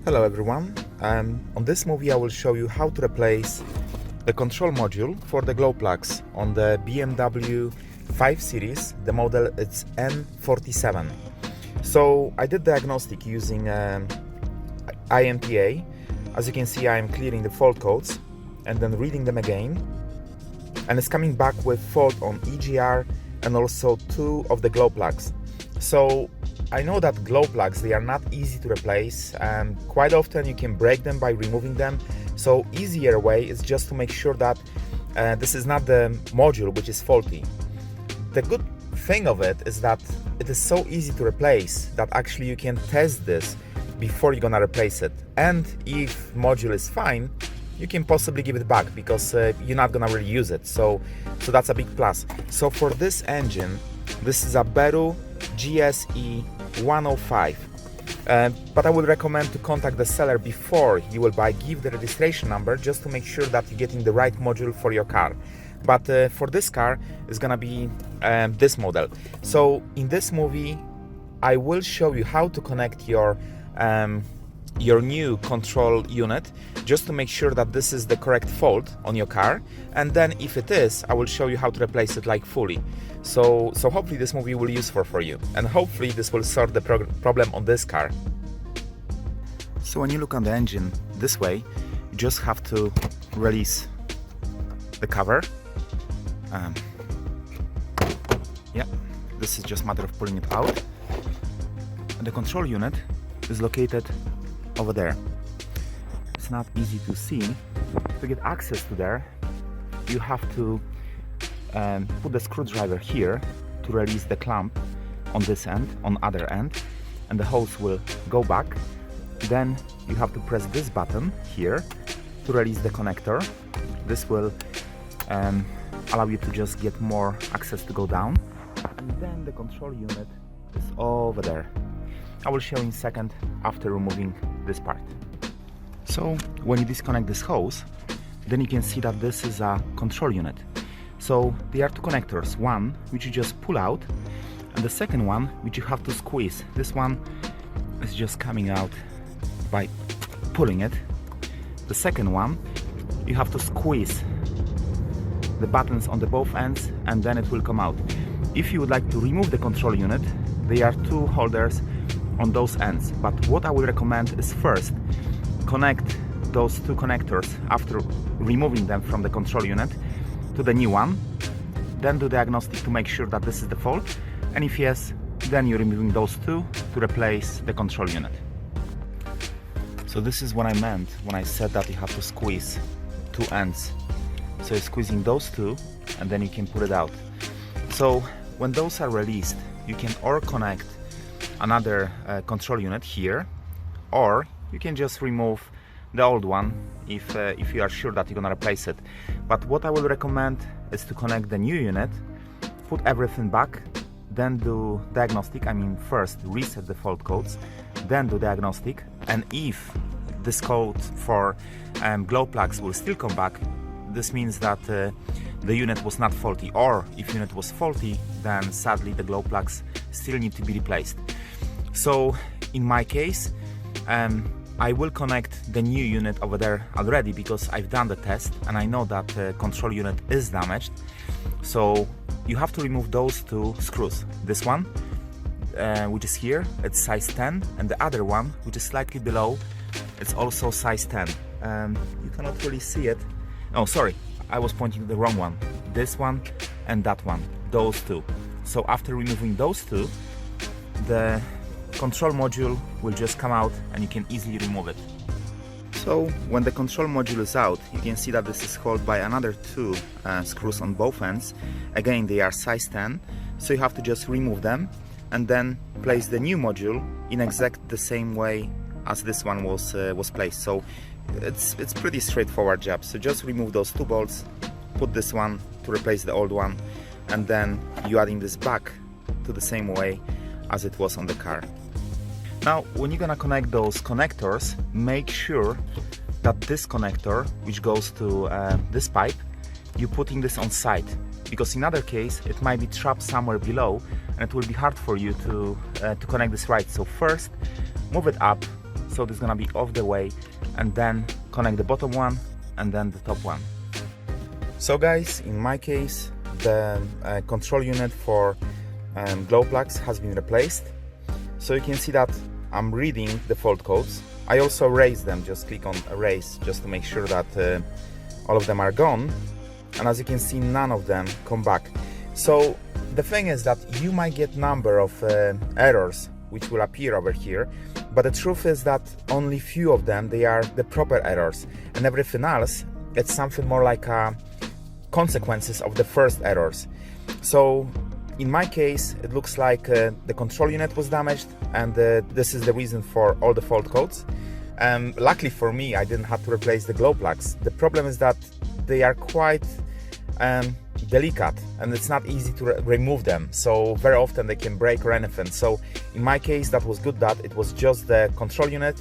Hello everyone, on this movie I will show you how to replace the control module for the glow plugs on the BMW 5 Series. The model is N47. So I did diagnostic using IMPA. As you can see, I am clearing the fault codes and then reading them again, and it's coming back with fault on EGR and also 2 of the glow plugs. So I know that glow plugs, they are not easy to replace, and quite often you can break them by removing them. So easier way is just to make sure that this is not the module which is faulty. The good thing of it is that it is so easy to replace that actually you can test this before you're gonna replace it, and if module is fine, you can possibly give it back because you're not gonna really use it. So that's a big plus. So for this engine, this is a Beru GSE 105, but I would recommend to contact the seller before you will buy. Give the registration number just to make sure that you're getting the right module for your car. But for this car, it's gonna be this model. So in this movie, I will show you how to connect your new control unit, just to make sure that this is the correct fault on your car, and then if it is, I will show you how to replace it like fully. So hopefully this movie will be useful for you, and hopefully this will solve the problem on this car. So when you look on the engine this way, you just have to release the cover. Yeah, this is just a matter of pulling it out. And the control unit is located over there. It's not easy to see. To get access to there, you have to put the screwdriver here to release the clamp on this end, on other end, and the hose will go back. Then you have to press this button here to release the connector. This will allow you to just get more access to go down. And then the control unit is over there. I will show in a second after removing this part. So when you disconnect this hose, then you can see that this is a control unit. So there are 2 connectors, one which you just pull out, and the second one which you have to squeeze. This one is just coming out by pulling it. The second one, you have to squeeze the buttons on the both ends, and then it will come out. If you would like to remove the control unit, there are 2 holders on those ends, but what I will recommend is first connect those 2 connectors after removing them from the control unit to the new one, then do diagnostic to make sure that this is the fault, and if yes, then you're removing those 2 to replace the control unit. So this is what I meant when I said that you have to squeeze 2 ends. So you're squeezing those 2 and then you can pull it out. So when those are released, you can or connect another control unit here, or you can just remove the old one if you are sure that you're gonna replace it. But what I will recommend is to connect the new unit, put everything back, then do diagnostic. I mean, first reset the fault codes, then do diagnostic, and if this code for glow plugs will still come back, this means that the unit was not faulty, or if unit was faulty, then sadly the glow plugs still need to be replaced. So in my case, I will connect the new unit over there already because I've done the test and I know that the control unit is damaged. So you have to remove those 2 screws. This one, which is here, it's size 10, and the other one, which is slightly below, it's also size 10. You cannot really see it. Oh, sorry, I was pointing to the wrong one. This one and that one, those 2. So after removing those 2, the control module will just come out and you can easily remove it. So when the control module is out, you can see that this is held by another 2 screws on both ends. Again, they are size 10, so you have to just remove them and then place the new module in exact the same way as this one was placed. So it's pretty straightforward job. So just remove those 2 bolts, put this one to replace the old one, and then you adding this back to the same way as it was on the car. Now when you're gonna connect those connectors, make sure that this connector which goes to this pipe, you're putting this on side, because in other case it might be trapped somewhere below and it will be hard for you to connect this right. So first move it up so this is gonna be off the way, and then connect the bottom one and then the top one. So guys, in my case, the control unit for glow plugs has been replaced. So you can see that I'm reading the fault codes. I also erased them, just click on erase just to make sure that all of them are gone. And as you can see, none of them come back. So the thing is that you might get number of errors which will appear over here, but the truth is that only few of them, they are the proper errors, and everything else, it's something more like consequences of the first errors. So in my case, it looks like the control unit was damaged, and this is the reason for all the fault codes. Luckily for me, I didn't have to replace the glow plugs. The problem is that they are quite delicate, and it's not easy to remove them, so very often they can break or anything. So in my case, that was good that it was just the control unit.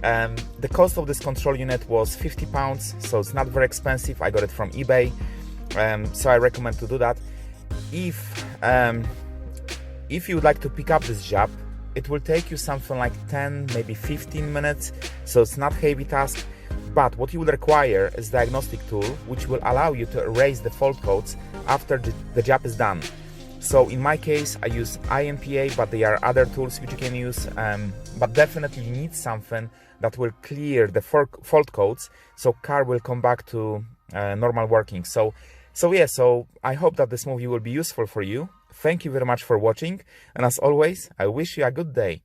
The cost of this control unit was £50, so it's not very expensive. I got it from eBay, so I recommend to do that. If you would like to pick up this job, it will take you something like 10, maybe 15 minutes, so it's not heavy task. But what you will require is diagnostic tool, which will allow you to erase the fault codes after the job is done. So in my case, I use INPA, but there are other tools which you can use. But definitely you need something that will clear the fault codes, so car will come back to normal working. So I hope that this movie will be useful for you. Thank you very much for watching, and as always, I wish you a good day.